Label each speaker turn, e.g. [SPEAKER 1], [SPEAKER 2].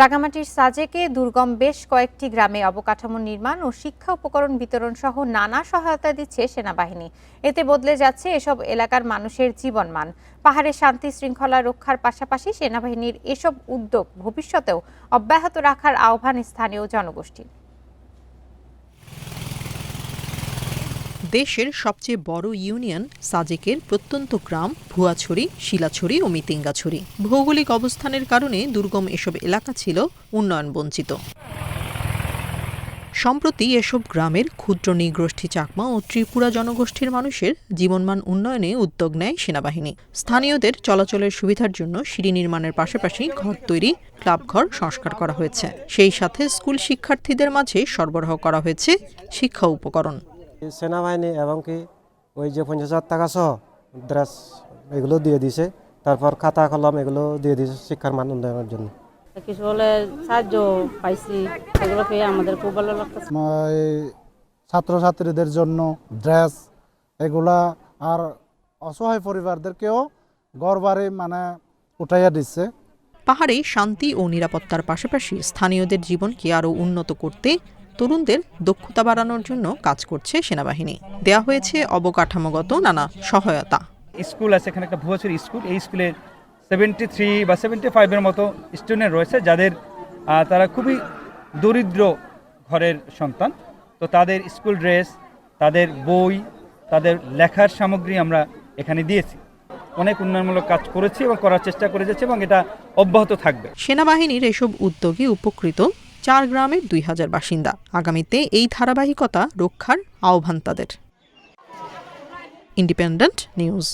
[SPEAKER 1] রাঙামাটির সাজেকে দুর্গম বেশ কয়েকটি গ্রামে অবকাঠামো নির্মাণ ও শিক্ষা উপকরণ বিতরণ সহ নানা সহায়তা দিচ্ছে সেনাবাহিনী। এতে বদলে যাচ্ছে এসব এলাকার মানুষের জীবনমান। পাহাড়ে শান্তি শৃঙ্খলা রক্ষার পাশাপাশি সেনাবাহিনীর এসব উদ্যোগ ভবিষ্যতেও অব্যাহত রাখার আহ্বান স্থানীয় জনগোষ্ঠীর।
[SPEAKER 2] দেশের সবচেয়ে বড় ইউনিয়ন সাজেকের প্রত্যন্ত গ্রাম ভুয়াছড়ি, শিলাছড়ি ও মিতিঙ্গাছড়ি। ভৌগোলিক অবস্থানের কারণে দুর্গম এসব এলাকা ছিল উন্নয়ন বঞ্চিত। সম্প্রতি এসব গ্রামের ক্ষুদ্র নৃগোষ্ঠী চাকমা ও ত্রিপুরা জনগোষ্ঠীর মানুষের জীবনমান উন্নয়নে উদ্যোগ নেয় সেনাবাহিনী। স্থানীয়দের চলাচলের সুবিধার জন্য সিঁড়ি নির্মাণের পাশাপাশি ঘর তৈরি, ক্লাবঘর সংস্কার করা হয়েছে। সেই সাথে স্কুল শিক্ষার্থীদের মাঝে সরবরাহ করা হয়েছে শিক্ষা উপকরণ।
[SPEAKER 3] সেনাবাহিনী এবং কি ওই যে 50,000 টাকা সহ ড্রেস এগুলো দিয়ে দিছে, তারপর খাতা কলম এগুলো দিয়ে দিছে শিক্ষার মান উন্নয়নের জন্য।
[SPEAKER 4] কিছু হলে সাহায্য পাইছি, এগুলো পেয়ে আমাদের খুব ভালো লাগতেছে।
[SPEAKER 5] ছাত্রছাত্রীদের জন্য ড্রেস এগুলা আর অসহায় পরিবারদেরকেও ঘরবাড়ি উঠাইয়া দিচ্ছে।
[SPEAKER 2] পাহাড়ে শান্তি ও নিরাপত্তার পাশাপাশি স্থানীয়দের জীবনকে আরও উন্নত করতে তরুণদের দক্ষতা বাড়ানোর জন্য কাজ করছে সেনাবাহিনী। দেয়া হয়েছে অবকাঠামোগত নানা সহায়তা।
[SPEAKER 6] স্কুল আছে, এখানে একটা ভুয়াছড়ি স্কুল। এই স্কুলে 73 বা 75-এর মতো স্টুডেন্ট রয়েছে, যাদের তারা খুবই দরিদ্র ঘরের সন্তান। তো তাদের স্কুল ড্রেস, তাদের বই, তাদের লেখার সামগ্রী আমরা এখানে দিয়েছি। অনেক উন্নয়নমূলক কাজ করেছি এবং করার চেষ্টা করে যাচ্ছে এবং এটা অব্যাহত থাকবে।
[SPEAKER 2] সেনাবাহিনীর এসব উদ্যোগে উপকৃত 4 গ্রামের 2000 বাসিন্দা। আগামীতে এই ধারাবাহিকতা রক্ষার আহ্বান তাদের। Independent news.